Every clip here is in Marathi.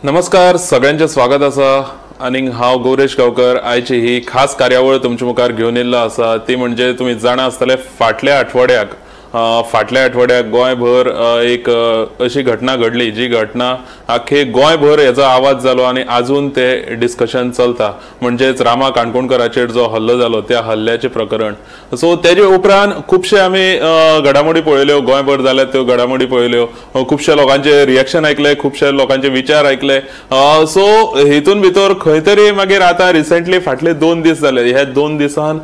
नमस्कार, सगळ्यांचे स्वागत असा आणि हांव गौरेश गांवकर. आयची ही खास कार्यावळ तुमच्या मुखार घेवन येयल्लो आसा ती म्हणजे तुम्ही जाणा आसतले फाटल्या आठवड्याक गोंयभर एक अशी घटना घडली जी घटना आख्खे गोंयभर हेचो आवाज जालो आणि अजून ते डिस्कशन चलता. म्हणजेच रामा काणकोणकराचेर जो हल्लो जालो त्या हल्ल्याचे प्रकरण. सो तेजे उपरांत खुबशे आमी घडामोडी पळयल्यो, गोंयभर जाल्यात त्यो घडामोडी पळयल्यो, खुबशे लोकांचे रिएक्शन ऐकले, खुबशे लोकांचे विचार ऐकले. सो हितून भितर खंय तरी मागीर आतां रिसेंटली फाटले 2 दीस जाले. ह्या 2 दिसान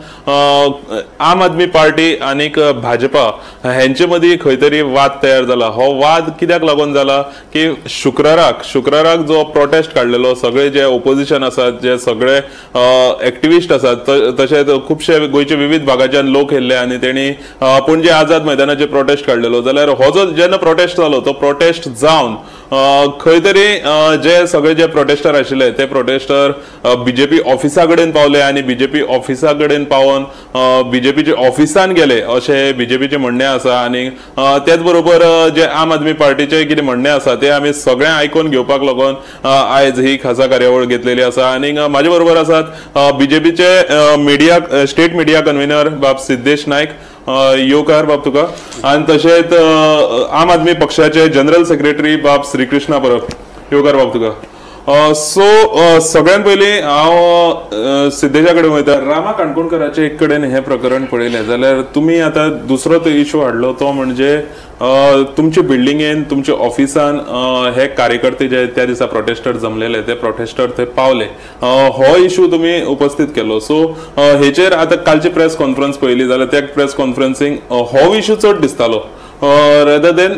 आम आदमी पार्टी आनीक भाजपा हेंचे मदीं खंय तरी वाद तयार जाला. हो वाद कित्याक लागून जाला की शुक्राराक जो प्रोटेस्ट काडलेलो सगळे जे ओपोजिशन आसात, जे सगळे एक्टिविस्ट आसात, तशेंच खुबशे गोंयचे विविध भागाच्यान लोक येयल्ले आणि तेणी पणजे आझाद मैदानाचेर प्रोटेस्ट काडलेलो. जाल्यार हो जो जेन्ना प्रोटेस्ट जालो तो प्रोटेस्ट जावन खंय तरी जे सगळे जे प्रोटेस्टर आशिल्ले ते प्रोटेस्टर बीजेपी ऑफिसा कडेन पावले आणि बीजेपी ऑफिसा कडेन पावन बीजेपीचे ऑफिसान गेले अशें बीजेपीचे म्हणणे आसा. आणि त्याच बरोबर जे आम आदमी पार्टीचे कितें म्हणणे आसा ते आमी सगळें आयकून घेवपाक लागून आयज ही खासा कार्यावळ घेतलेली आसा. आणि म्हाजे बरोबर आसात बीजेपीचे मिडिया स्टेट मिडिया कन्व्हेनर बाब सिद्धेश नायक. येवकार बाब तुका. आणि तशेंच आम आदमी पक्षाचे जनरल सेक्रेटरी बाब श्रीकृष्णा परब. येवकार बाब तुका. सो सगळ्यात पयलीं हांव सिद्धेशा कडेन वयता. रामा काणकोणकराचे एक कडेन हे प्रकरण पळयलें जाल्यार तुमी आतां दुसरो तो इशू हाडलो तो म्हणजे तुमचे बिल्डिंगेन तुमच्या ऑफिसान हे कार्यकर्ते जे त्या दिसा प्रोटेस्टर जमलेले ते प्रोटेस्टर थंय पावले. हो इशू तुमी उपस्थित केलो. सो हेचेर आतां कालची प्रेस कॉन्फरन्स पळयली जाल्यार त्या प्रेस कॉन्फरन्सींग हो इशू चड दिसतालो रेदर देन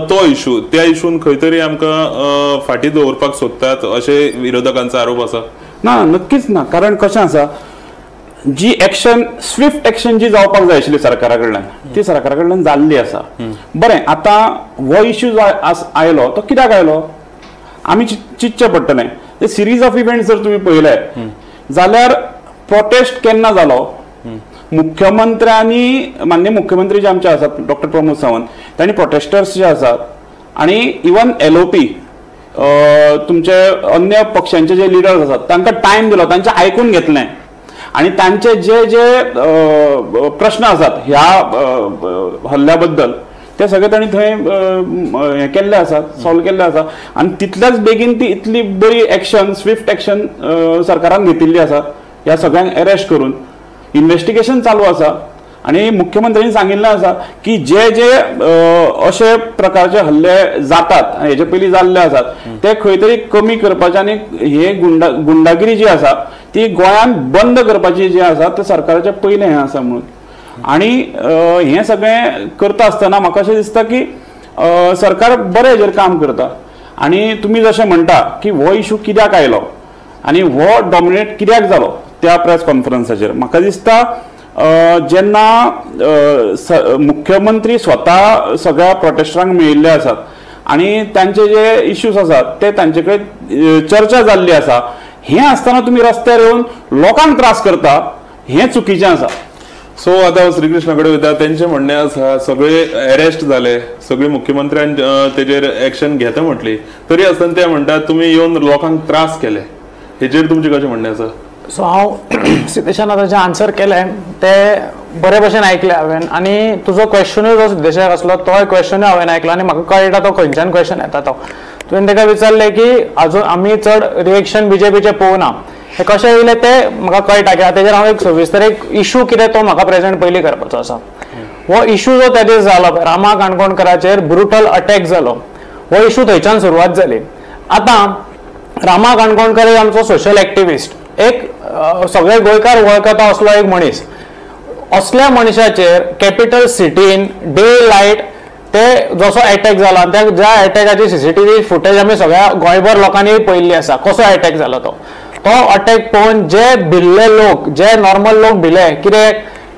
तो इशू. त्या इशून खंय तरी आमकां फाटी दवरपाक सोदतात अशे विरोधकांचो आरोप आसा. ना, नक्कीच ना. कारण कशें आसा, जी एक्शन स्विफ्ट एक्शन जी जावपाक जाय आशिल्ली सरकारा कडल्यान ती सरकारा कडल्यान जाल्ली आसा. बरें, आतां हो इशू आयलो तो कित्याक आयलो आमी चिंतचें पडटलें. ते सिरीज ऑफ इव्हेंट्स जर तुमी पळयले जाल्यार प्रोटेस्ट केन्ना जालो, मुख्यमंत्र्यांनी मान्य मुख्यमंत्री जे आमचे आसात डॉक्टर प्रमोद सावंत तांणी प्रोटेस्टर्स जे आसात आणि इवन LOP तुमचे अन्य पक्षांचे जे लिडर्स आसात तांकां टायम दिलो, तांचे आयकून घेतलें आणि तांचे जे जे प्रश्न आसात ह्या हल्ल्या बद्दल ते सगळे तांणी थंय हे केल्ले आसात, सॉल्व केल्ले आसा. आणि तितल्याच बेगीन ती इतली बरी एक्शन स्विफ्ट एक्शन सरकारान घेतिल्ली आसा. ह्या सगळ्यांक अरेस्ट करून इन्व्हेस्टिगेशन चालू आसा. आणि मुख्यमंत्र्यांनी सांगिल्लें आसा की जे जे अशे प्रकारचे हल्ले जातात हेजे पयलीं जाल्ले आसात ते खंय तरी कमी करपाचे आणि हे गुंडागिरी जी आसा ती गोंयांत बंद करपाची जी आसा ते सरकाराचे पयलें हें आसा म्हणून. आणि हें सगळें करता आसतना म्हाका अशें दिसता की सरकार बरें हेजेर काम करता. आणि तुमी जशें म्हणटा की हो इशू कित्याक आयलो आणि हो डॉमिनेट कित्याक जालो त्या प्रेस कॉन्फरन्साचेर म्हाका दिसता जेन्ना मुख्यमंत्री स्वता सगळ्या प्रोटेस्टरांक मेळिल्ले आसात आणि तांचे जे इश्यूज आसात ते तांचे कडेन चर्चा जाल्ली आसा, हें आसतना तुमी रस्त्यार येवन लोकांक त्रास करता हें चुकीचें आसा. सो आता श्रीकृष्णा कडेन वयता. तेंचे म्हणणे आसा सगळे अरेस्ट जाले, सगळी मुख्यमंत्र्यान तेजेर एक्शन घेता म्हटली तरी आसतना ते म्हणटात तुमी येवन लोकांक त्रास केले. हेचेर तुमचें कशें म्हणणें आसा? सो हांव सिद्धेशान आतां आन्सर केलें ते बरे भशेन आयकले हांवें. आणि तुजो क्वेश्चनूय जो सिद्धेशाक आसलो तोय क्वेश्चनूय हांवें आयकलो आणि म्हाका कळटा तो खंयच्यान क्वेश्चन येता तो. तुवें ताका विचारलें की आजून आमी चड रिएक्शन बीजेपीचे पळोवना, हे कशें येयलें ते म्हाका कळटा की तेजेर हांव एक सविस्तर एक इशू कितें तो म्हाका प्रेजेंट पयलीं करपाचो आसा. हो इशू जो त्या दीस जालो रामा काणकोणकराचेर ब्रुटल अटॅक जालो हो इशू थंयच्यान सुरवात जाली. आतां रामा काणकोणकर आमचो सोशल एक्टिविस्ट, एक सगळे गोंयकार वळखता असलो एक मनीस. असल्या मनशाचेर कॅपिटल सिटीन डे लायट ते जसो अटॅक जाला त्या अटॅकाची CCTV फुटेज आमी सगळ्या गोंयभर लोकांनी पळयल्ली आसा. कसो अटॅक जालो तो अटॅक पळोवन जे भिल्ले लोक, जे नॉर्मल लोक भिले कित्याक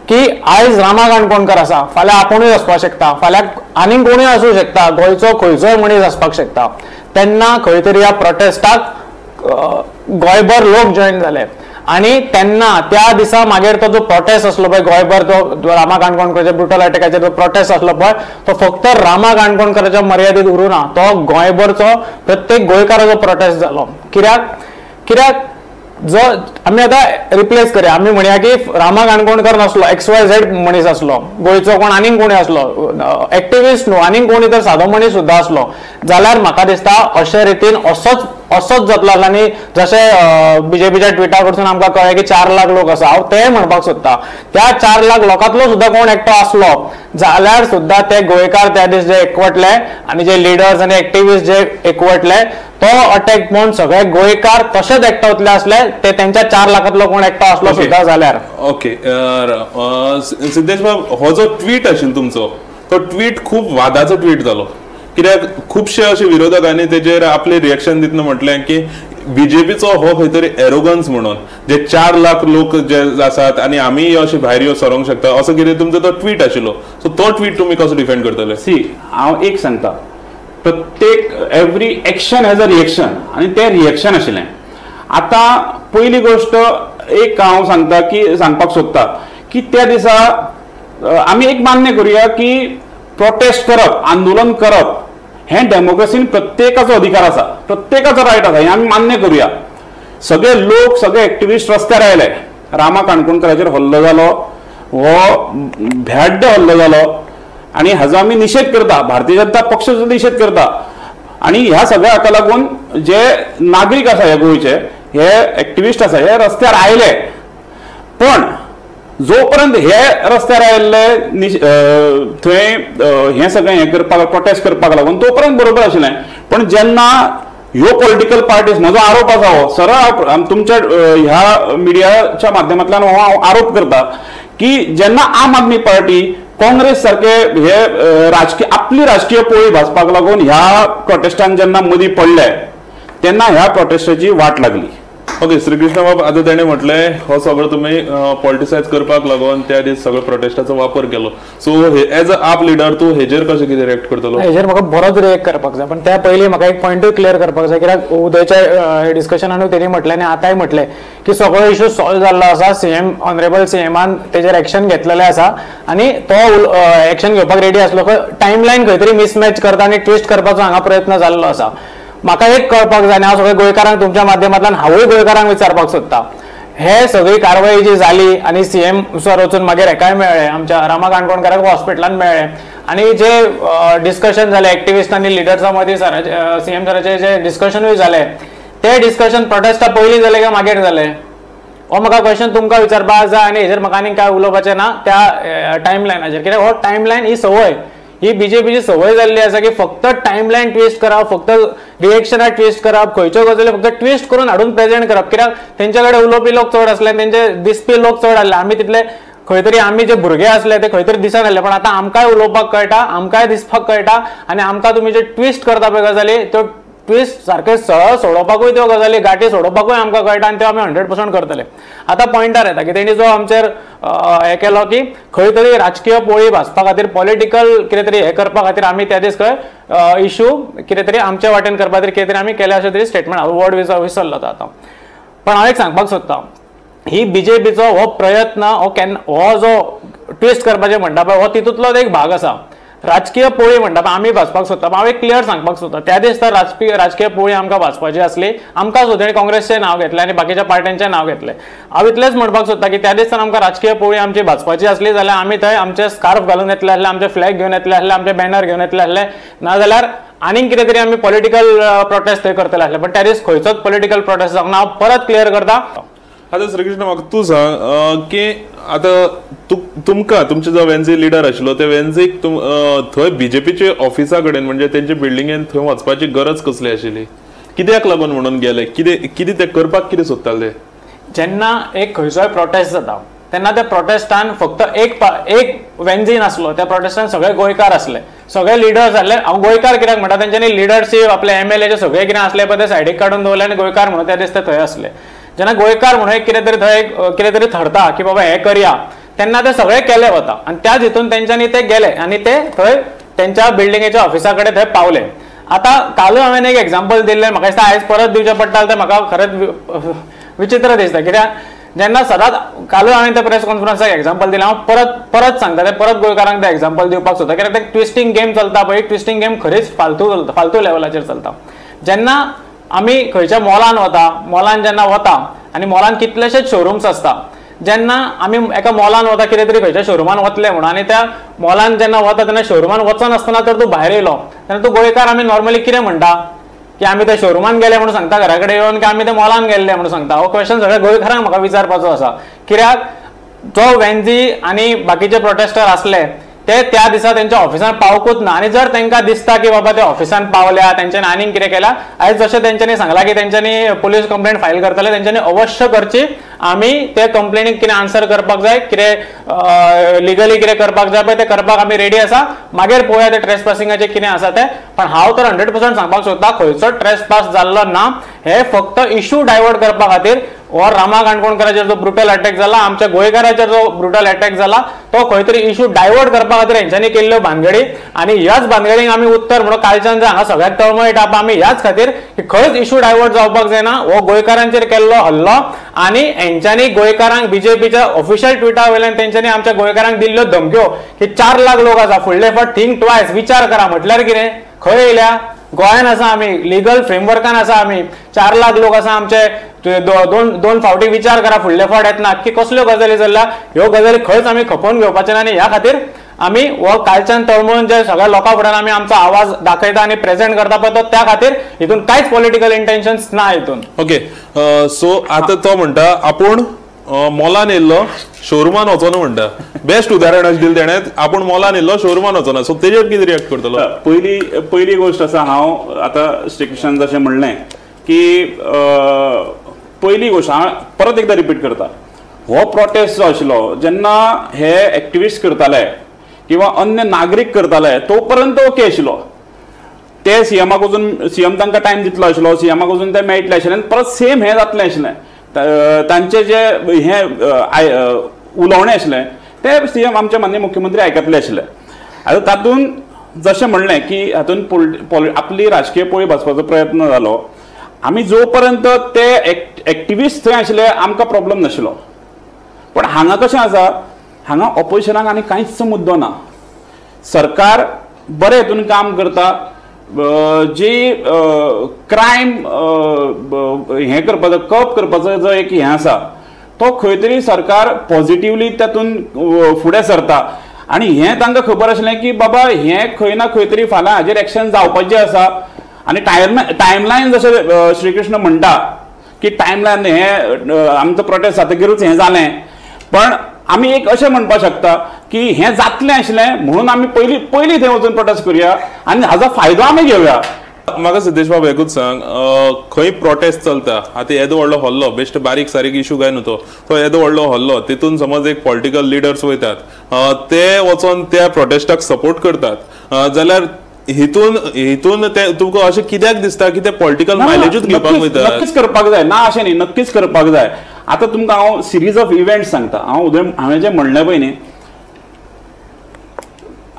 की आयज रामा काणकोणकर आसा, फाल्यां आपुणूय आसपाक शकता, फाल्यां आनीक कोणूय आसूं शकता, गोंयचो खंयचोय मनीस आसपाक शकता. तेन्ना खंय तरी ह्या प्रोटेस्टाक गोंयभर लोक जॉयन जाले. आणि त्यांना त्या दिसा मागीर तो जो प्रोटेस्ट असलो पळय गोंयभर तो रामा काणकोणकराच्या ब्रुटल अटॅकाचेर जो प्रोटेस्ट असलो पळय तो फक्त रामा काणकोणकराच्या मर्यादेत उरूना तो गोंयभरचो प्रत्येक गोंयकाराचो प्रोटेस्ट जालो. कित्याक जो आमी आतां रिप्लेस करया, आमी म्हणया की रामा काणकोणकर नासलो, XYZ मनीस असलो, गोंयचो कोण आनीक कोणी असलो, एक्टिविस्ट न्हू आनीक कोणी तर सादो मनीस सुद्दां असलो जाल्यार म्हाका दिसता अशे रितीन असोच जातलो. आनी जशें बीजेपीच्या ट्विटा कडसून आमकां कळ्ळें की 4 लाख लोक आसा, हांव तें म्हणपाक सोदतां त्या 4 लाख लोकांतलो सुद्दां कोण एकटो आसलो जाल्यार सुद्दां ते गोंयकार त्या दीस जे एकवटले आनी जे लिडर्स आनी एक्टिविस्ट जे एकवटले तो अटॅक म्हणून सगळे गोंयकार तशेंच एकठांवतले असले ते त्यांच्या 4 लाखांतलो कोण एकटो असलो सुद्दां जाल्यार. ओके सिद्धेश बाब, हो जो ट्वीट आशिल्लो तुमचो तो ट्वीट खूप वादाचो ट्वीट जालो, कित्याक खुबशे अशे विरोधकांनी तेजेर आपले रिएक्शन दितना म्हटलें की बीजेपीचो हो खंय तरी एरोगन्स म्हणून जे 4 लाख लोक जे आसात आनी आमी अशे भायर सरोंक शकता असो कितें तुमचो तो ट्वीट आशिल्लो. सो तो ट्वीट तुमी कसो डिफेंड करतले? हांव एक सांगता, प्रत्येक every action has a reaction आणि ते रिएक्शन आशिल्लें. आता पहिली गोष्ट एक हांव सांगता की सांगपाक सोदता की त्या दिसा आमी एक मान्य करूया की प्रोटेस्ट करप, आंदोलन करप हें डेमोक्रेसीन प्रत्येकाचो अधिकार आसा, प्रत्येकाचो रायट आसा, हें आमी मान्य करूया. सगळे लोक सगळे एक्टिविस्ट रस्त्यार आयले, रामा काणकोणकराचेर हल्लो जालो, हो भ्याड्ड हल्लो जालो आणि हाजो आमी निषेध करता, भारतीय जनता पक्ष सुद्दां निषेध करता. आणि ह्या सगळ्या हाका लागून जे नागरीक आसा हे गोंयचे, हे एक्टिविस्ट आसा, हे रस्त्यार आयले. पण जोपर्यंत हे रस्त्यार आयिल्ले थंय हे सगळें हे करपाक प्रोटेस्ट करपाक लागून तोपर्यंत बरोबर आशिल्लें. पण जेन्ना ह्यो पॉलिटिकल पार्टीज, म्हजो आरोप आसा हो सरळ तुमच्या ह्या मिडियाच्या माध्यमांतल्यान हो आरोप करता की जेन्ना आम आदमी पार्टी, काँग्रेस सारखे हे राजकीय आपली राजकीय पोळी भाजपाक लागून ह्या प्रोटेस्टांक जेन्ना मदीं पडले तेन्ना ह्या प्रोटेस्टाची वाट लागली. ओके श्रीकृष्ण बाब, आता त्याने म्हटलंय हो सगळं तुम्ही पॉलिटिसायज करपाक लागून त्या दिस सगळं प्रोटेस्टाचो वापर केलो. सो एज अ आप लिडर तू हेजेर कशें कितें रिएक्ट करतलो? हेजेर म्हाका बरोच रिएक्ट करपाक जाय, पण त्या पयलीं म्हाका एक पॉयंटूय क्लियर करपाक जाय. कित्याक उदयच्या डिस्कशनानूय तेणी म्हटलें आनी आतांय म्हटलें की सगळो इश्यू सॉल्व जाल्लो आसा, ऑनरेबल सीएमान तेजेर एक्शन घेतलेलें आसा आनी तो एक्शन घेवपाक रेडी आसलो. टायमलायन खंय तरी मिसमॅच करता आनी ट्विस्ट करपाचो हांगा प्रयत्न जाल्लो आसा. म्हाका एक कळपाक जाय आनी हांव सगळ्या गोंयकारांक तुमच्या माध्यमांतल्यान हांवूय गोंयकारांक विचारपाक सोदता, हे सगळी कारवाई जी जाली आनी सीएम सर वचून मागीर हेकाय मेळ्ळे, आमच्या रामा काणकोणकराक हॉस्पिटलान मेळ्ळे आनी जे डिस्कशन जालें एक्टिविस्टांनी लिडर्सां मदीं सीएम सराचे जे डिस्कशनूय जालें, ते डिस्कशन प्रोटेस्टा पयलीं जालें काय मागीर जालें हो म्हाका क्वेश्चन तुमकां विचारपाक जाय. आनी हेजेर म्हाका आनीक काय उलोवपाचें ना त्या टायमलायनाचेर, कित्याक हो टायमलायन ही संवय, ही बीजेपीची संवय जाल्ली आसा की फक्त टायमलायन ट्विस्ट करप, फक्त रिएक्शनाक ट्विस्ट करप, खंयच्यो गजाली फक्त ट्विस्ट करून हाडून प्रेजेंट करप. कित्याक तेंच्या कडेन उलोवपी लोक चड आसले, तेंचे दिसपी लोक चड आसले. आमी तितले खंय तरी आमी जे भुरगे आसले ते खंय तरी दिसन आसले, पण आतां आमकांय उलोवपाक कळटा, आमकांय दिसपाक कळटा आनी आमकां तुमी जे ट्विस्ट करता पळय गजाली त्यो ट्विस्ट सारके सरळ सोडोवपाकूय त्यो गजाली गाठी सोडोवपाकूय आमकां कळटा आनी त्यो आमी 100% करतले. आतां पॉयंटार येता की तेणी जो आमचेर हे केलो की खंय तरी राजकीय पोळी भाजपा खातीर, पॉलिटिकल कितें तरी हे करपा खातीर आमी त्या दीस खंय इश्यू कितें तरी आमच्या वाटेन करपा खातीर कितें तरी आमी केले अशें तरी स्टेटमेंट हांव वर्ड विसरलो आतां. पण हांव एक सांगपाक सोदतां, ही बीजेपीचो हो प्रयत्न हो जो ट्विस्ट करपाचें म्हणटा पळय हो तितूंतलोच एक भाग आसा. राजकीय पोळी म्हणटा पळय आमी भाजपाक सोदता, हांव एक क्लियर सांगपाक सोदता, त्या दीस तर राजकीय पोळी आमकां भाजपाची आसली, आमकां सुद्दां काँग्रेसचें नांव घेतलें आनी बाकीच्या पार्ट्यांचें नांव घेतलें. हांव इतलेंच म्हणपाक सोदता की त्या दीस तर आमकां राजकीय पोळी आमची भाजपाची आसली जाल्यार आमी थंय आमचे स्कार्फ घालून येतले आसले, आमचे फ्लॅग घेवन येतले आसले, आमचे बॅनर घेवन येतले आसले, नाजाल्यार आनीक कितें तरी आमी पॉलिटिकल प्रोटेस्ट थंय करतले आसले. पण त्या दीस खंयचोच पॉलिटिकल प्रोटेस्ट जावना. हांव परत क्लियर करता. आता श्रीकृष्ण म्हाका तूं सांग की आता तुमकां तुमचे जो वेन्झी लिडर आशिल्लो ते वेन्झीक थंय बीजेपीचे ऑफिसा कडेन म्हणजे तेंचे बिल्डिंगेन थंय वचपाची गरज कसली आशिल्ली? कित्याक लागून म्हणून गेले? कितें ते करपाक कितें सोदताले? जेन्ना एक खंयचोय प्रोटेस्ट जाता तेन्ना त्या प्रोटेस्टान फक्त एक वेन्झी नासलो, त्या प्रोटेस्टान सगळे गोंयकार आसले, सगळे लिडर्स आसले. हांव गोंयकार कित्याक म्हणटा, तेंच्यांनी लिडरशीप आपले MLA सगळे कितें आसले पळय ते सायडीक काडून दवरले आनी गोंयकार म्हणून त्या दीस ते थंय आसले. जेन्ना गोंयकार म्हणून कितें तरी थंय कितें तरी थरता की बाबा हे करया, तेन्ना ते सगळे केले वता आनी त्याच हितून तेंच्यांनी ते गेले आनी ते थंय तेंच्या बिल्डिंगेच्या ऑफिसा कडेन थंय पावले. आतां कालूय हांवें एक एग्जाम्पल दिल्लें, म्हाका दिसता आयज परत दिवचें पडटालें, तें म्हाका खरेंच विचित्र दिसता. कित्याक जेन्ना सदांच कालूय हांवें त्या प्रेस कॉन्फरन्साक एक्झाम्पल दिलें, हांव परत सांगता ते परत गोंयकारांक ते एक्झाम्पल दिवपाक सोदता, कित्याक ते ट्विस्टिंग गेम चलता पळय, ट्विस्टिंग गेम खरीच फालतू लेवलाचेर चलता. जेन्ना आमी खंयच्या मॉलान वता, मॉलान जेन्ना वता आनी मॉलान कितलेशेच शोरूम्स आसता, जेन्ना आमी एका मॉलान वता कितें तरी खंयच्या शोरूमान वतले म्हणून आनी त्या मॉलान जेन्ना वता तेन्ना शोरूमान वचनासतना जर तूं भायर येयलो तेन्ना तूं गोंयकार आमी नॉर्मली कितें म्हणटा की आमी त्या शोरूमान गेले म्हणून सांगता घरा कडेन येवन की आमी त्या मॉलान गेल्ले म्हणून सांगता. हो क्वेश्चन सगळ्या गोंयकारांक म्हाका विचारपाचो आसा, कित्याक जो वेन्झी आनी बाकीचे प्रोटेस्टर आसले ते त्या दिसा तेंच्या ऑफिसान पावकूच ना. आनी जर तांकां दिसता की बाबा ते ऑफिसान पावल्या, तेंच्यांनी आनीक कितें केला, आयज जशें तेंच्यांनी सांगलां की तेंच्यांनी पुलीस कंप्लेंट फायल करतले, तेंच्यांनी अवश्य करची. आमी ते कंप्लेनीक कितें आन्सर करपाक जाय, कितें लिगली कितें करपाक जाय पळय ते करपाक आमी रेडी आसा. मागीर पळोवया ते ट्रेसपासिंगाचें कितें आसा तें. पण हांव तर 100% सांगपाक सोदता खंयचो ट्रेसपास जाल्लो ना, हे फक्त इश्यू डायवर्ट करपा खातीर हो रामा काणकोणकराचेर जो ब्रुटल अटॅक जाला, आमच्या गोंयकाराचेर जो ब्रुटल अटॅक जाला, तो खंय तरी इश्यू डायवर्ट करपा खातीर हेंच्यांनी केल्ल्यो भानगडी. आनी ह्याच भानगडीक आमी उत्तर म्हणून कालच्यान हांगा सगळ्याक तळमळी टापा आमी ह्याच खातीर की खंयच इश्यू डायवर्ट जावपाक जायना. हो गोंयकारांचेर केल्लो हल्लो आनी हेंच्यांनी गोंयकारांक बीजेपीच्या ऑफिशियल ट्विटा वयल्यान तेंच्यांनी आमच्या गोंयकारांक दिल्ल्यो धमक्यो की 4 लाख लोक आसा, फुडले फावट थिंक ट्वायस, विचार करा. म्हटल्यार कितें, खंय येयल्या, गोंयान आसा आमी, लिगल फ्रेमवर्कान आसा आमी, 4 लाख लोक आसा आमचे, दोन फावटी विचार करा, फुडले फावट येतना की कसल्यो गजाली जाल्ल्या, ह्यो गजाली खंयच आमी खपोवन घेवपाचे ना. आनी ह्या खातीर आमी हो कालच्यान तळमळून जे सगळ्या लोकां फुड्यान आमी आमचो आवाज दाखयता आनी प्रेझेंट करता पळय तो त्या खातीर, हितून कांयच पॉलिटिकल इंटेन्शन्स ना हितून. ओके, सो आता तो म्हणटा आपूण मॉलान येयल्लो शोरूमान वचोना म्हणटा. बेस्ट उदाहरण अशें दिलें तेणें, आपूण मॉलान येयल्लो शोरूमान वचोना. सो तेजेर कितें रिएक्ट करतलो? पहिली गोष्ट आसा, हांव आतां श्रीकृष्णान जशें म्हणलें की पहिली गोष्ट हांव परत एकदां रिपीट करता, हो प्रोटेस्ट जो आशिल्लो जेन्ना हे एक्टिविस्ट करताले किंवा अन्य नागरीक करताले तो पर्यंत ओके आशिल्लो. ते सीएमाक वचून सीएम तांकां टायम दितलो आशिल्लो, सीएमाक वचून ते मेळटले आशिल्ले आनी परत सेम हें जातलें आशिल्लें. तांचे जे हे उलोवणें आशिल्लें ते सीएम आमचे माननीय मुख्यमंत्री आयकतले आशिल्ले. आतां तातूंत जशें म्हणलें की हातूंत आपली राजकीय पोळी भाजपाचो प्रयत्न जालो. आमी जो पर्यंत ते एक्टिविस्ट थंय आशिल्ले आमकां प्रॉब्लम नाशिल्लो. पण हांगा कशें आसा, हांगा ऑपोजिशनाक आनी कांयच मुद्दो ना. सरकार बरे हितून काम करता, जी क्रायम हें करपाचो कप करपाचो जो एक हें आसा तो खंय तरी सरकार पॉझिटिव्हली तातून फुडें सरता. आनी हें तांकां खबर आशिल्लें की बाबा हें खंय ना खंय तरी फाल्यां हाजेर एक्शन जावपाचें आसा. आनी टायमलायन जशें श्रीकृष्ण म्हणटा की टायमलायन हें आमचो प्रोटेस्ट जातकीरूच हें जालें. पण आमी एक अशें म्हणपाक शकता की हें जातलें आशिल्लें म्हणून आमी पयलीं थंय वचून प्रोटेस्ट करुया आनी हाजो फायदो आमी घेवया. म्हाका सिद्धेश बाबा एकूच सांग, खंय प्रोटेस्ट चलता, आतां येदो व्हडलो हल्लो, बेश्ट बारीक सारीक इशू काय न्हू तो येदो व्हडलो हल्लो, तितून समज एक पॉलिटिकल लिडर्स वयतात, ते वचोन त्या प्रोटेस्टाक सपोर्ट करतात, जाल्यार हितून ते तुमकां अशें कित्याक दिसता की ते पॉलिटिकल मायलेजूच घेवपाक वयतात? नक्कीच करपाक जाय, ना अशें न्ही, नक्कीच करपाक जाय. आतां तुमकां हांव सिरीज ऑफ इव्हेंट्स सांगता. हांवें जें म्हणलें पळय न्ही,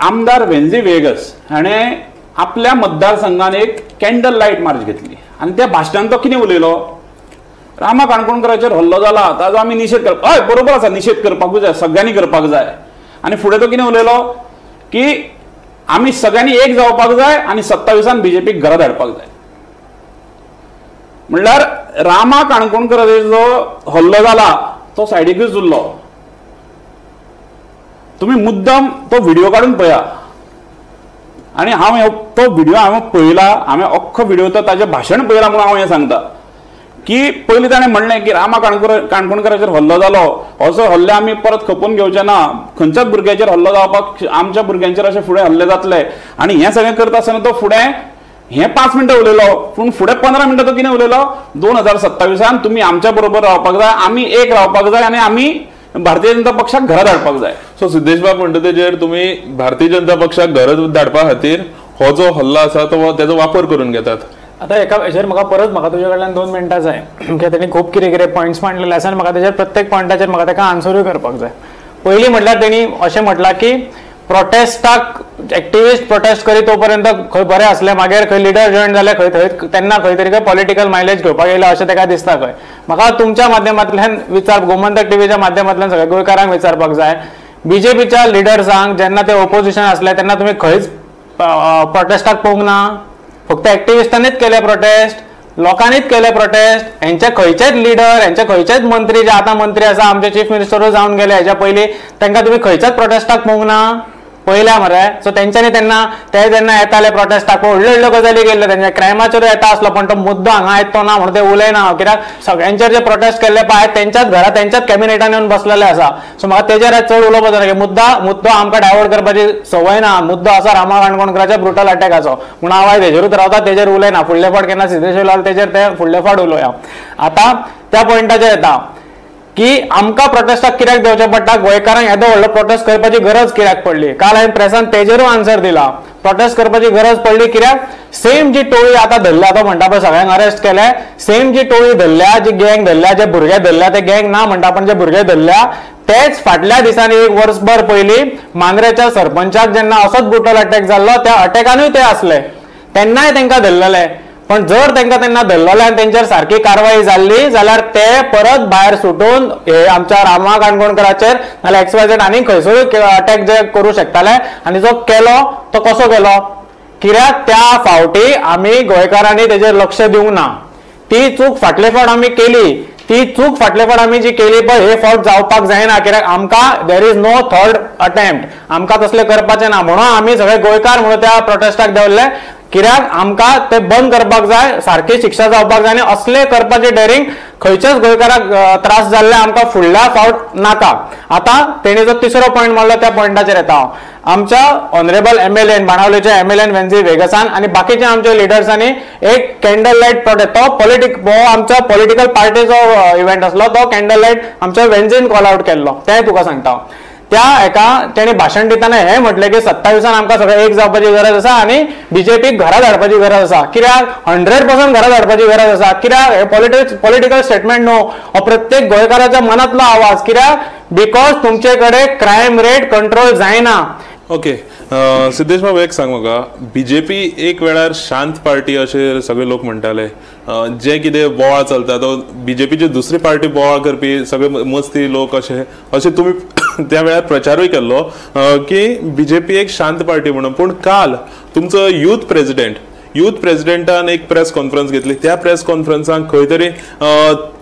आमदार वेन्झी वेगस हाणें आपल्या मतदारसंघान एक कॅन्डल लायट मार्च घेतली आनी त्या भाशणांत तो कितें उलयलो, रामा काणकोणकराचेर हल्लो जाला ताजो आमी निशेध करप. हय बरोबर आसा, निशेध करपाकूच जाय, सगळ्यांनी करपाक जाय. आनी फुडें तो कितें उलयलो की आमी सगळ्यांनी एक जावपाक जाय आनी 27 बीजेपीक घरा धाडपाक जाय. म्हणल्यार रामा काणकोणकराचेर जो हल्लो जाला तो सायडीकूच उरलो. तुम्ही मुद्दम तो व्हिडिओ काढून पळया. आनी हांव तो व्हिडिओ हांवें पळयला, हांवें अख्खो व्हिडिओ तो ताजें भाशण पळयलां म्हणून हांव हें सांगता की पयलीं ताणें म्हणलें की रामा काणकोणकराचेर हल्लो जालो, असो हल्ले आमी परत खपोवन घेवचे ना, खंयच्याच भुरग्याचेर हल्लो जावपाक आमच्या भुरग्यांचेर अशें फुडें हल्ले जातले. आनी हें सगळें करता आसतना तो फुडें हें 5 मिनटां उलयलो, पूण फुडें 15 मिनटां तो कितें उलयलो, 2027 तुमी आमच्या बरोबर रावपाक जाय, आमी एक रावपाक जाय आनी आमी भारतीय जनता पक्षाक घरा धाडपाक जाय. सो सिद्धेश बाब म्हणटा तेजेर तुमी भारतीय जनता पक्षाक घरा धाडपा खातीर हो जो हल्लो आसा तो तेजो वापर करून घेतात. आतां एका हेचेर म्हाका तुजे कडल्यान 2 मिनटां जाय, कित्याक तेणी खूब कितें पॉयंट्स मांडलेले आसा आनी म्हाका तेजेर प्रत्येक पॉयंटाचेर म्हाका ताका आन्सरूय करपाक जाय. पयलीं म्हटल्यार तेणी अशें म्हटलां की प्रोटेस्टाक एक्टिविस्ट प्रोटेस्ट करी तोपर्यंत खंय बरें असले मागीर खंय लिडर जॉईन जाले खंय तेन्ना खंय तरी खंय पॉलिटिकल मायलेज घेवपाक येयला अशें ताका दिसता खंय. म्हाका तुमच्या माध्यमांतल्यान गोमंतक टीव्हीच्या माध्यमांतल्यान सगळ्या गोंयकारांक विचारपाक जाय, बीजेपीच्या लिडर्सांक जेन्ना ते ओपोजिशन असले तेन्ना तुमी खंयच प्रोटेस्टाक पळोवंक ना? फक्त एक्टिविस्टांनीच केले प्रोटेस्ट, लोकांनीच केले प्रोटेस्ट. हेंचे खंयचेच लिडर, हेंचे खंयचेच मंत्री जे आतां मंत्री आसा, आमचे चीफ मिनिस्टरूय जावन गेले हेच्या पयलीं, तांकां तुमी खंयच्याच प्रोटेस्टाक पळोवंक ना पयल्या मरे. सो तेंच्यांनी तेन्ना ते जेन्ना येताले प्रोटेस्टाक व्हडल्यो व्हडल्यो गजाली केल्ल्यो, तेंच्या क्रायमाचेरूय येता आसलो, पण तो मुद्दो हांगा येतो ना म्हणून ते उलयना. कित्याक सगळ्यांचेर जे प्रोटेस्ट केल्ले पळय तेंच्याच घरा तेंच्याच कॅबिनेटान येवन बसलेले आसा. सो म्हाका तेजेर चड उलोवपाक जाय, मुद्दो आमकां डायवर्ट करपाची संवय ना. मुद्दो आसा रामा काणकोणकराच्या ब्रुटल अटॅकाचो, पूण हांव आयज तेजेरूच रावता, तेजेर उलयना. फुडले फावट केन्ना सिद्धेश लाल तेजेर ते फुडले फावट उलोवया. आतां त्या पॉयंटाचेर येता की आमकां प्रोटेस्टाक कित्याक देंवचें पडटा, गोंयकारांक येदो व्हडलो प्रोटेस्ट करपाची गरज कित्याक पडली. काल हांवें प्रेसान तेजेरूय आन्सर दिला. प्रोटेस्ट करपाची गरज पडली कित्याक सेम जी टोळी आतां धरल्या, तो म्हणटा पळय सगळ्यांक अरेस्ट केले, सेम जी टोळी धरल्या, जी गँग धरल्या, जे भुरगे धरल्या, ते गँग ना म्हणटा पण जे भुरगे धरल्या तेच फाटल्या दिसांनी एक वर्सभर पयलीं मांद्रेच्या सरपंचाक जेन्ना असोच ब्रुटल अटॅक जाल्लो, त्या अटॅकानूय ते असले, तेन्नाय तांकां धरलेले. पण जर तांकां तेन्ना धरलेले आनी तेंचेर सारकी कारवाई जाल्ली जाल्यार ते परत भायर सुटून हे आमच्या रामा काणकोणकराचेर नाल्यार XYZ आनी खंयसरूय अटॅक जे करूं शकताले. आनी जो केलो तो कसो केलो, कित्याक त्या फावटी आमी गोंयकारांनी तेजेर लक्ष दिवंक ना. ती चूक फाटले फावट आमी केली, ती चूक फाटले फावट आमी जी केली पळय हे फावट जावपाक जायना. कित्याक आमकां there is no third attempt, आमकां तसलें करपाचें ना. म्हणून आमी सगळे गोंयकार म्हणून त्या प्रोटेस्टाक देंवल्ले. कित्याक आमकां ते बंद करपाक जाय, सारकी शिक्षा जावपाक जाय, आनी असले करपाचे डेरिंग खंयच्याच गोंयकाराक त्रास जाल्ले आमकां फुडल्या फावट नाका. आतां तेणी जो तिसरो पॉयंट मारलो त्या पॉयंटाचेर येता हांव. आमच्या ऑनरेबल MLA बाणावलेच्या MLA वेन्झी वेगसान आनी बाकीच्या आमच्या लिडर्सांनी एक कॅन्डल लायट प्रोटेस्ट, तो आमच्या पॉलिटिकल पार्टीचो इव्हेंट आसलो, तो कॅन्डल लायट आमच्या वेन्झीन कॉल आउट केल्लो, तें तुका सांगता हांव. त्या एका तेणी भाशण दिताना हे म्हटलें की 27 आमकां सगळें एक जावपाची गरज आसा आनी बीजेपीक घरा धाडपाची गरज आसा. कित्याक 100% घरा धाडपाची गरज आसा. कित्याक हे पॉलिटिकल स्टेटमेंट न्हू, हो प्रत्येक गोंयकाराच्या मनांतलो आवाज. कित्याक बिकॉज तुमचे कडेन क्रायम रेट कंट्रोल जायना. ओके, सिद्धेश बाबा एक सांग म्हाका, बीजेपी एक वेळार शांत पार्टी अशे सगळे लोक म्हणटाले, जे कितें बोवाळ चलता तो बीजेपीची दुसरी पार्टी बोवाळ करपी सगळे मस्ती लोक अशे तुम्ही त्या वेळार प्रचारूय केल्लो की बीजेपी एक शांत पार्टी म्हणून. पूण काल तुमचो युथ प्रेसिडेंटान एक प्रेस कॉन्फरन्स घेतली, त्या प्रेस कॉन्फरन्साक खंय तरी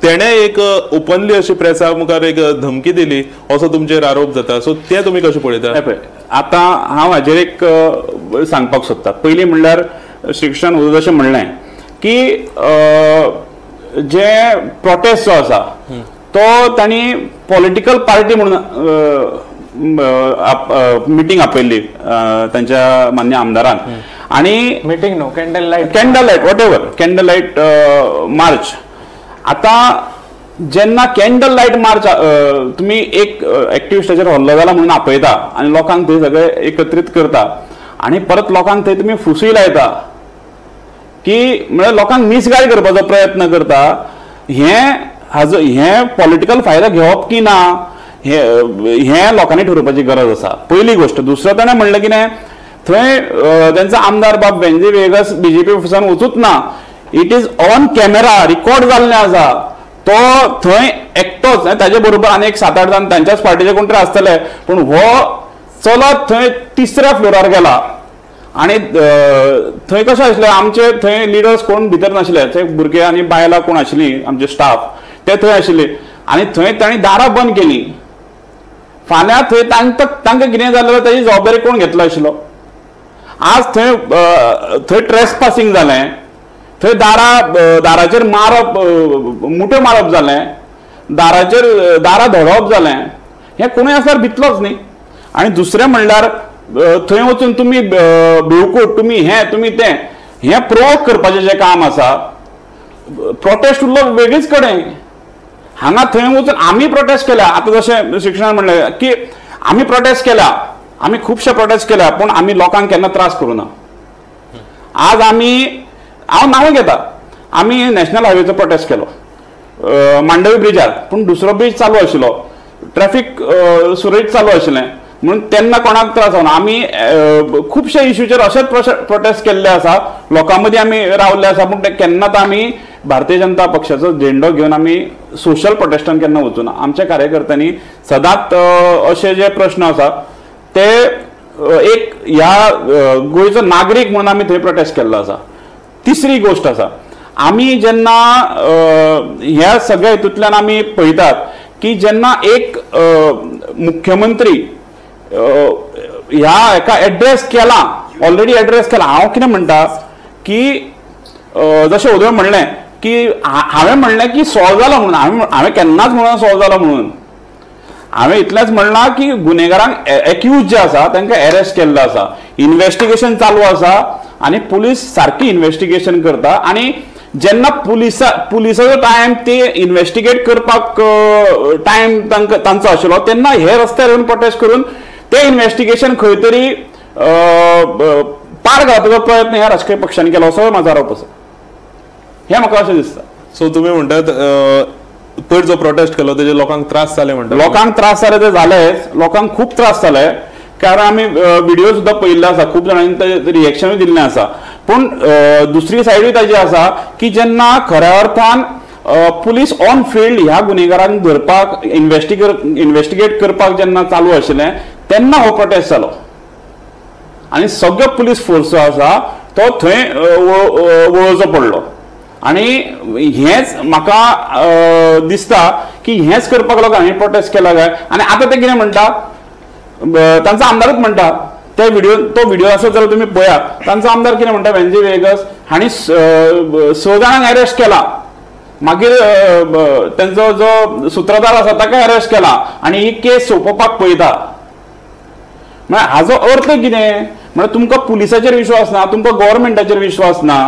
तेणे एक ओपनली अशी प्रेसा मुखार एक धमकी दिली असो तुमचेर आरोप जाता. सो ते तुमी कशें पळयता? आतां हांव हाजेर एक सांगपाक सोदतां. पयलीं म्हणल्यार श्रीकृष्णान उदक अशें म्हणलें की जे प्रोटेस्ट जो आसा तो तांणी पॉलिटिकल पार्टी म्हणून मिटींग आपयल्ली तांच्या मान्य आमदारान. आणि मिटींग न्हू, candle light whatever candle light March. आतां जेन्ना कॅन्डल लायट मार्च तुमी एक एक्टिविस्टाचेर हल्लो जाला म्हणून आपयता आनी लोकांक थंय सगळे एकत्रीत करता आनी परत लोकांक थंय तुमी फुसूय लायता की म्हळ्यार लोकांक मिसगायड करपाचो प्रयत्न करता. हे पॉलिटिकल फायदो घेवप की ना हे लोकांनी ठरवपाची गरज आसा, पयली गोष्ट. दुसरें ताणें म्हणलें कितें, थंय त्यांचा आमदार बाब वेन्झी वेगस बीजेपी ऑफिसान वचूच ना, it is on camera record जाल्लें आसा. तो थंय एकटोच, ताजे बरोबर आनी एक 7-8 जाण तांच्याच पार्टीचे कोण तरी आसतले, पूण हो चलत थंय 3ऱ्या फ्लोरार गेला. आनी थंय कशें आसलें, आमचे थंय लिडर्स कोण भितर नाशिल्ले, थंय भुरगे आनी बायलां कोण आशिल्लीं आमचे स्टाफ ते थंय आशिल्ले. आनी थंय तांणी दारां बंद केलीं. फाल्यां थंय तांकां कितें जालें ताची जबाबदारी कोण घेतलो आशिल्लो? आज थंय ट्रेसपासिंग जालें, थंय दाराचेर मारप, मुठ्यो मारप जालें, दारां धडोवप जालें. हें कोणूय आसल्यार भितलोच न्ही. आनी दुसरें म्हणल्यार थंय वचून तुमी भिवकूट, तुमी तें हें प्रोवोक करपाचें जें काम आसा, प्रोटेस्ट उरलो वेगळीच कडेन. हांगा थंय वचून आमी प्रोटेस्ट केल्या. आतां जशें शिक्षणान म्हणलें की आमी प्रोटेस्ट केल्या, आमी खुबशे प्रोटेस्ट केल्या, पूण आमी लोकांक केन्ना त्रास करूं ना. आज हांव नांव घेता, आमी नॅशनल हायवेचो प्रोटेस्ट केलो मांडवी ब्रिजार, पूण दुसरो ब्रिज चालू आशिल्लो, ट्रॅफिक सुरळीत चालू आशिल्लें. म्हणून तेन्ना कोणाक त्रास जावना. आमी खुबशे इश्यूचेर अशेच प्रोटेस्ट केल्ले आसा, लोकां मदीं आमी रावल्ले आसा, पूण केन्नाच आमी भारतीय जनता पक्षाचो झेंडो घेवन आमी सोशल प्रोटेस्टान केन्ना वचूना. आमच्या कार्यकर्त्यांनी सदांच अशे जे प्रश्न आसा ते एक ह्या गोंयचो नागरीक म्हणून आमी थंय प्रोटेस्ट केल्लो आसा. तिसरी गोष्ट आसा, आमी जेन्ना ह्या सगळ्या हितूंतल्यान आमी पळयतात की जेन्ना एक मुख्यमंत्री ह्या हेका एड्रेस केला, ऑलरेडी एड्रेस केला. हांव कितें म्हणटा की जशें उदय म्हणलें की हांवें म्हणलें की सॉल्व जालो म्हणून, हांवें केन्नाच म्हणून सॉल्व जालो म्हणून. हांवें इतलेंच म्हणलां की गुन्हेगारांक एक्यूज जे आसा तांकां अरेस्ट केल्लो आसा, इन्व्हेस्टिगेशन चालू आसा आनी पुलीस सारकी इन्व्हेस्टिगेशन करता. आनी जेन्ना पुलिसाचो टायम ते इन्व्हेस्टिगेट करपाक टायम तांचो आशिल्लो तेन्ना हे रस्त्यार येवन प्रोटेस्ट करून ते इन्व्हेस्टिगेशन खंय तरी पार घालपाचो प्रयत्न ह्या राजकीय पक्षांनी केलो असो म्हाजो आरोप आसा. हें म्हाका अशें दिसता. सो तुम्ही म्हणटात पयर जो प्रोटेस्ट केलो तेजे लोकांक त्रास जाले म्हणटा. लोकांक त्रास जाले ते जालेच, लोकांक खूब त्रास जाले, कारण आमी व्हिडिओ सुद्दां पळयल्ले आसा, खूब जाणांनी रिएक्शनूय दिल्लें आसा. पूण दुसरी सायडूय ताजी आसा की जेन्ना खऱ्या अर्थान पुलीस ऑन फिल्ड ह्या गुन्हेगारांक धरपाक इन्व्हेस्टिगेट करपाक जेन्ना चालू आशिल्लें तेन्ना हो प्रोटेस्ट जालो आनी सगळो पुलीस फोर्स जो आसा तो थंय वळोवचो पडलो. आनी हेंच म्हाका दिसता की हेंच करपाक लागून हांवें प्रोटेस्ट केला काय. आनी आतां ते कितें म्हणटा, तांचो आमदारूच म्हणटा, तो व्हिडिओ आसत जाल्यार तुमी पळयात, तांचो आमदार कितें म्हणटा, वेंजी वेगस हांणी 6 जाणांक अरेस्ट केला, मागीर तेंचो जो सूत्रधार आसा ताका अरेस्ट केला आनी ही केस सोंपोवपाक पळयता. म्हळ्यार हाजो अर्थ कितें, म्हळ्यार तुमकां पुलिसाचेर विश्वास ना, तुमकां गव्हर्मेंटाचेर विश्वास ना.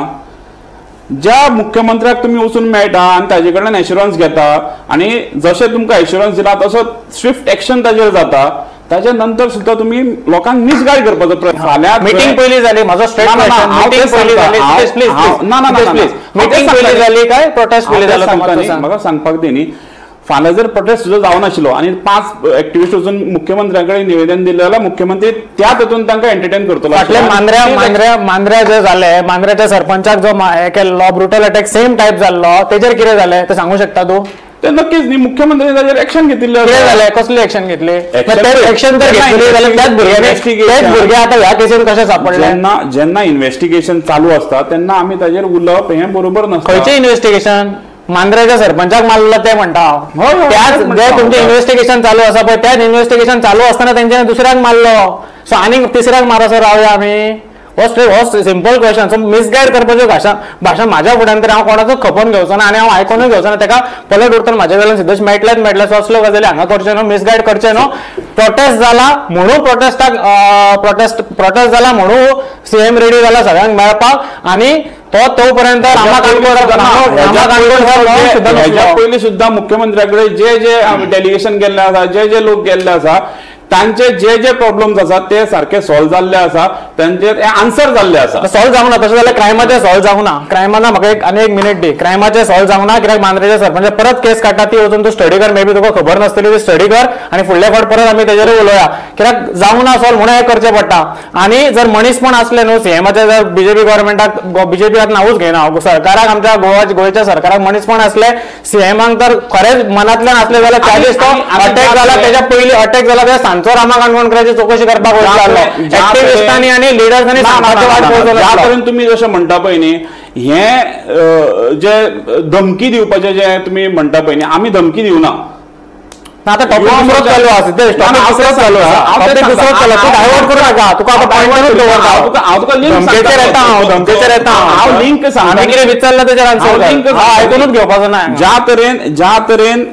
ज्या मुख्यमंत्र्याक तुम्ही वचून मेळटा आनी ताजे कडल्यान एश्युरन्स घेता आनी जशें तुमकां एश्युरन्स दिला तसो स्विफ्ट एक्शन ताजेर जाता, ताच्या नंतर सुद्दां तुम्ही लोकांक मिसगायड करपाचो प्रयत्न. फाल्यां मीटिंग पयली जाली, म्हाजो स्ट्रेट क्वेश्चन, मीटिंग पयली जाली, प्लीज ना मीटिंग पयली जाली काय प्रोटेस्ट पयली जालो? म्हाका सांगपाक दी न्ही. फाल्यां जर प्रोटेस्ट सुद्दां जावनाशिल्लो आनी 5 एक्टिविस्ट वचून मुख्यमंत्र्या कडेन निवेदन दिलें जाल्यार मुख्यमंत्री त्या तातूंत तांकां एंटरटेन करतलो. फाटले मांद्र्या जे जाले, मांद्र्याच्या सरपंचाक जो हे केल्लो ब्रुटल अटॅक सेम टायप जाल्लो, तेजेर कितें जालें ते सांगू शकता तूं? ते नक्कीच न्ही, मुख्यमंत्र्यान ताजेर एक्शन घेतिल्लें. कितें जालें, कसली एक्शन घेतली? एक्शन जर घेतली जाल्यार त्याच भुरगे आतां ह्या केसीन कशे सापडले? जेन्ना इन्व्हेस्टिगेशन चालू आसता तेन्ना आमी ताजेर उलोवप हें बरोबर नसता. खंयचें इन्व्हेस्टिगेशन? मांद्र्याच्या सरपंचाक मारलं ते म्हणटा हांव. त्याच जे तुमचें इन्व्हेस्टिगेशन चालू आसा पळय, त्याच इन्व्हेस्टिगेशन चालू आसतना तेंच्यानी दुसऱ्याक मारलो. सो आनीक तिसऱ्याक मारसो रावया आमी? हो सिंपल क्वेश्चन. सो मिसगायड करपाची भाशा म्हाज्या फुड्यान तरी हांव कोणाचो खपोवन घेवचो ना आनी हांव आयकोनूय घेवचो ना. ताका पलट उरतना म्हाज्या कडल्यान सिद्धेश मेळटलेच. सो असल्यो गजाली हांगा करच्यो न्हू, मिसगायड करचें न्हू. प्रोटेस्ट जाला म्हणून प्रोटेस्ट जाला म्हणून सीएम रेडी जाला सगळ्यांक मेळपाक आनी तोपर्यंत पयलीं सुद्दां मुख्यमंत्र्या कडेन जे डेलिगेशन गेल्ले आसा, जे लोक गेल्ले आसा, तांचे जे प्रॉब्लेम्स आसा ते सारखे सॉल्व जाल्ले आसा, तांचे आन्सर जाल्ले आसा. सॉल्व जावना तशें जाल्यार क्रायमाचे सॉल्व जावना. क्रायमाना म्हाका आनी एक मिनिट दी. क्रायमाचे सॉल्व जावना कित्याक मांद्रेचे सरपंच परत केस काडटा, ती वचून तूं स्टडी कर. मे बी तुका खबर नासतली, ती स्टडी कर आनी फुडल्या फावट परत आमी तेजेर उलोवया. कित्याक जावना सॉल्व म्हणून हें करचें पडटा. आनी जर मनीसपण असले न्हू सीएमाचे, जर बीजेपी गव्हर्मेंटाक बीजेपी आतां नांवूच घेयना, सरकाराक आमच्या गोंयच्या सरकाराक मनीसपण असले, सीएमाक तर खरेंच मनांतल्यान असले जाल्यार त्या दीस तो अटॅक जाला, तेच्या पयलीं अटॅक जाला त्या सांचो रामा काणकोणकरांची चवकशी करपाक वयतालो. एक्टिविस्टांनी आनी लिडर्सांनी ज्या तरेन तुमी जशें म्हणटा पळय न्ही, हें जे धमकी दिवपाचें जे तुमी म्हणटा पळय न्ही, आमी धमकी दिवना. आता टॉपिक दुसरोच चालू आसा, दुसरोच चालू आसा, टॉपिक दुसरोच चालू आसा. डायवर्ट करू नाका, तुका आतां पॉइंटरूच दवरता. हांव तुका लिंक धमकेचेर येता, धमकेचेर येता. हांव लिंक सांगता, कितें विचारला तेजेर आन्सर लिंक आयकूनच घेवपाचो ना. ज्या तरेन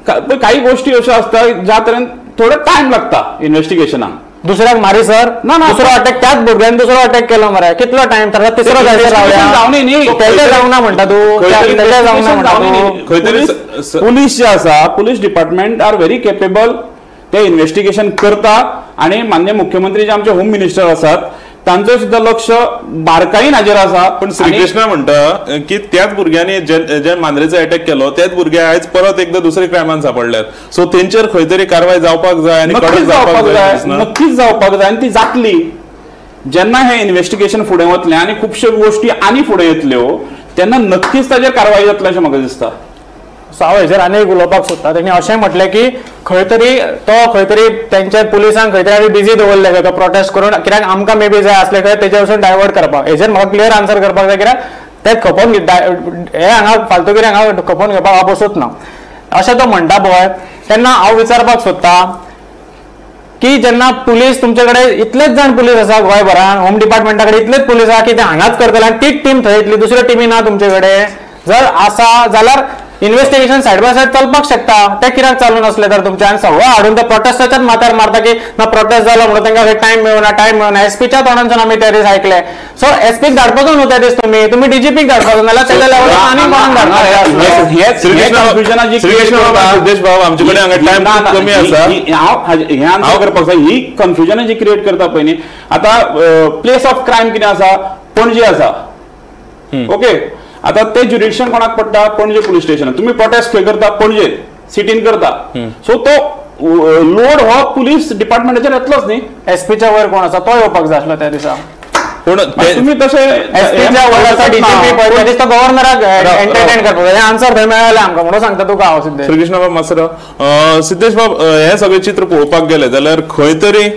काही गोष्टी अश्यो आसता ज्या तरेन थोडो टायम लागता इन्व्हेस्टिगेशनाक. दुसऱ्याक मारी सर ना दुसरो अटॅक, त्याच भुरग्यान दुसरो अटॅक केलो मरे, कितलो टायम तर तिसरो जावनी न्ही, तेजे जावना म्हणटा तूं, तेजे जावना म्हणटा. खंय तरी पुलीस जे आसा, police department are very capable, ते इन्व्हेस्टिगेशन करता. आणि माननीय मुख्यमंत्री जे आमचे होम मिनिस्टर आसात तांचो सुद्धा लक्ष बारकाईन हाजेर आसा. पण श्रीकृष्णा म्हणटा की त्याच भुरग्यांनी जे मांद्रेचो अटॅक केलो त्याच भुरगे आयज परत एकदा दुसरे क्रायमान सांपडल्यात. सो तेंचेर खंय तरी कारवाय जावपाक जाय आनी कडक जावपाक जाय. नक्कीच जावपाक जाय आनी ती जातली. जेन्ना हे इन्व्हेस्टिगेशन फुडें वतलें आनी खुबश्यो गोश्टी आनी फुडें येतल्यो तेन्ना नक्कीच ताजेर कारवाय जातली अशें म्हाका दिसता. सो हांव हेजेर आनी एक उलोवपाक सोदता. तेणी अशें म्हटलें की खंय तरी तेंच्या पुलिसांक खंय तरी बिजी दवरले खंय तो प्रोटेस्ट करून, कित्याक आमकां मे बी जाय आसले खंय तेजे वचून डायवर्ट करपाक. हेजेर म्हाका क्लियर आन्सर करपाक जाय, कित्याक ते खपोवन हे हांगा फालतूगिरी हांगा खपोवन घेवपाक हांव बसूच ना अशें तो म्हणटा पळय. तेन्ना हांव विचारपाक सोदता की जेन्ना पुलीस तुमचे कडेन इतलेच जाण पुलीस आसा गोंयभरान, होम डिपार्टमेंटा कडेन इतलेच पुलीस आसा की ते हांगाच करतले आनी तीच टीम थंय येतली, दुसऱ्यो टिमी ना तुमचे कडेन. जर आसा जाल्यार इन्व्हेस्टिगेशन सायड बाय सायड चलपाक शकता. ते कित्याक चालू नसले तर तुमचे, आनी सगळं हाडून त्या प्रोटेस्टाच्याच माथ्यार मारता की ना प्रोटेस्ट जालो म्हणून तांकां टायम मेळना. एसपीच्या तोंडांच्यान आमी ते दीस आयकले. सो एसपीक धाडपाचो न्हू ते दीस तुमी डीजीपीक धाडपाचो, नाल्यार तेच्या लेवलार आनी कोणाक धाडपाक. सिद्धेश बाब आमचे कडेन हांगा टायम कमी आसा. हे आन्सर करपाक जाय. ही कन्फ्युजन जी क्रिएट करता पळय न्ही, आतां प्लेस ऑफ क्रायम कितें आसा, पणजे आसा. ओके, आता ते ज्युरिडिक्शन कोणाक पडटा, पणजे पुलीस स्टेशन. तुम्ही प्रोटेस्ट खंय करता, पणजे सिटीन करता. सो तो लोड हो पुलीस डिपार्टमेंटाचेर येतलोच न्ही. एसपीच्या वयर कोण आसा तो येवपाक जाय आसलो त्या दिसा. पूण तुम्ही तशें एसपीच्या वयर आसा डीजीपी पळय त्या दिसा गव्हर्नराक एंटरटेन करपाक जाय. आन्सर थंय मेळ्ळें आमकां म्हणून सांगता तुका हांव. श्रीकृष्ण बाब मास्तर, सिद्धेश बाब हे सगळे चित्र पळोवपाक गेले जाल्यार खंय तरी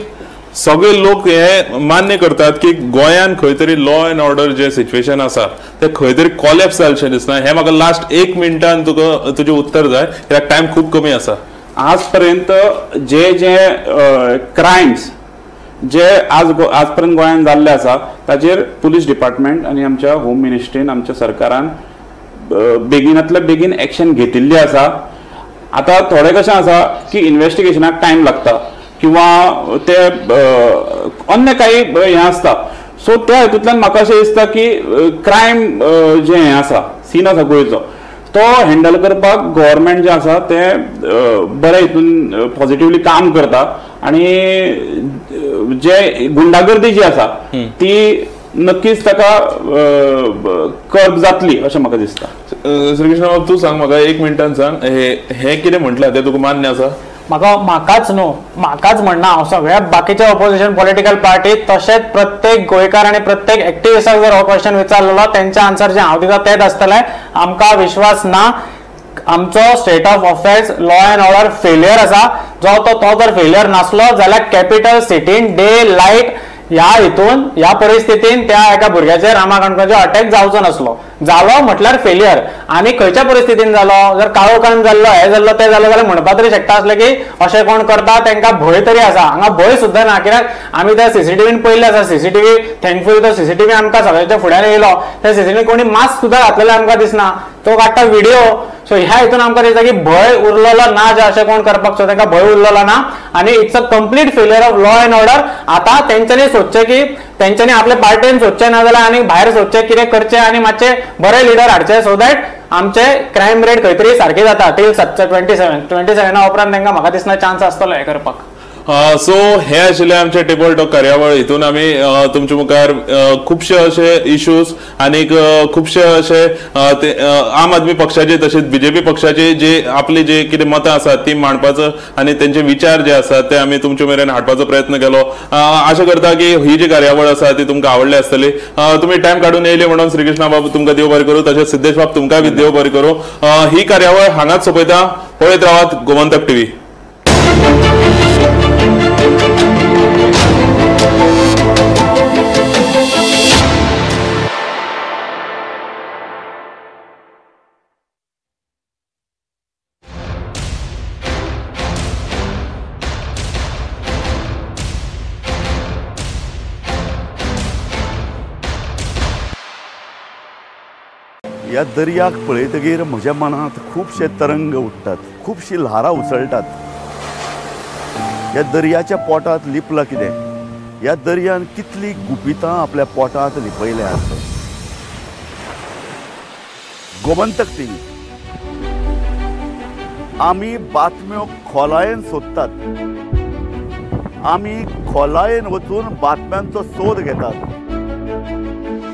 सगळे लोक हे मान्य करतात की गोंयान खंय तरी लॉ अँड ऑर्डर जे सिच्युएशन आसा ते खंय तरी कॉलॅप्स जालशें दिसना. हे म्हाका लास्ट 1 मिनटान तुका तुजें उत्तर जाय, कित्याक टायम खूब कमी आसा. आज पर्यंत जे क्रायम्स जे आज पर्यंत गोंयान जाल्ले आसा ताचेर पुलीस डिपार्टमेंट आनी आमच्या होम मिनिस्ट्रीन, आमच्या सरकारान बेगिनांतल्या बेगीन एक्शन घेतिल्ली आसा. आतां थोडे कशें आसा की इन्व्हेस्टिगेशनाक टायम लागता किंवा ते अन्य काही हे आसता. सो त्या हेतूंतल्यान म्हाका अशें दिसता की क्रायम जे हे आसा, सीन आसा गोंयचो, तो हँडल करपाक गव्हर्मेंट जे आसा ते बरे हितून पॉझिटिव्हली काम करता. आणि जे गुंडागर्दी जी आसा ती नक्कीच ताका कर्ब जातली अशें म्हाका दिसता. श्रीकृष्ण बाब तूं सांग म्हाका 1 मिनटान सांग, हे कितें म्हटलें तें तुका मान्य आसा? म्हाकाच न्हू, म्हाकाच म्हणना, हांव सगळ्या बाकीच्या ऑपोजिशन पॉलिटिकल पार्टी तशेंच प्रत्येक गोंयकार आनी प्रत्येक एक्टिविस्टाक जर हो क्वेश्चन विचारलेलो तेंचे आन्सर जे हांव दिता तेच आसतले. आमकां विश्वास ना आमचो state of affairs law and order failure आसा. तो जर फेलियर नासलो जाल्यार कॅपिटल सिटीन डे लायट ह्या हितून ह्या परिस्थितीन त्या एका भुरग्याचेर रामा काणकोणचेर अटॅक जावचो नासलो. जालो म्हटल्यार फेलियर. आनी खंयच्या परिस्थितीन जालो, जर काळोखान जाल्लो, हे जाल्लो ते जाल्लो जाल्यार म्हणपा तरी शकता आसले की अशें कोण करता तांकां भंय तरी आसा. हांगा भंय सुद्दां ना, कित्याक आमी त्या सीसीटीव्हीन पळयल्ले आसा. सीसीटीव्ही थँकफुली तो सीसीटीव्ही आमकां सगळ्यांच्या फुड्यान येयलो. त्या सीसीटीव्हीन कोणी मास्क सुद्दां घातलेले आमकां दिसना. तो काडटा व्हिडिओ. सो ह्या हितून आमकां दिसता की भंय उरलेलो ना, जे अशें कोण करपाक सोदता तांकां भंय उरलेलो ना. आनी it's a complete failure of law and order. आतां तेंच्यांनी सोदचें की तेंच्यांनी आपल्या पार्टीन सोदचें ना जाल्यार आनी भायर सोदचें कितें करचें आनी मातशे बरे लिडर हाडचे सो दॅट आमचे क्रायम रेट खंय तरी सारकी जाता. टील 27 उपरांत तांकां म्हाका दिसना चान्स आसतलो हे करपाक. सो हे आशिल्ले आमचे टेबल टॉक कार्यावळ. हितून आमी तुमचे मुखार खुबशे अशे इश्यूज आनी खुबशे अशे आम आदमी पक्षाचे तशेंच बीजेपी पक्षाचे जे आपली जे कितें मतां आसात ती मांडपाचो आनी तेंचे विचार जे आसात ते आमी तुमचे मेरेन हाडपाचो प्रयत्न केलो. आशा करता की ही जी कार्यावळ आसा ती तुमकां आवडली आसतली. तुमी टायम काडून येयले म्हणून श्रीकृष्णा बाबू तुमकां देव बरें करूं. तशेंच सिद्धेश बाब तुमकां बी देव बरें करूं. ही कार्यावळ हांगाच सोंपयता. पळयत रावात गोमंतक टीव्ही. ह्या दर्याक पळयतकीर म्हज्या मनांत खुबशे तरंग उठतात, खुबशीं ल्हारां उसळटात. ह्या दर्याच्या पोटांत लिपलां कितें? ह्या दर्यान कितलीं गुपितां आपल्या पोटांत लिपयल्यात. गोमंतक टीव्ही आमी बातम्यो खोलायेन सोदतात, आमी खोलायेन वचून बातम्यांचो सोद घेतात.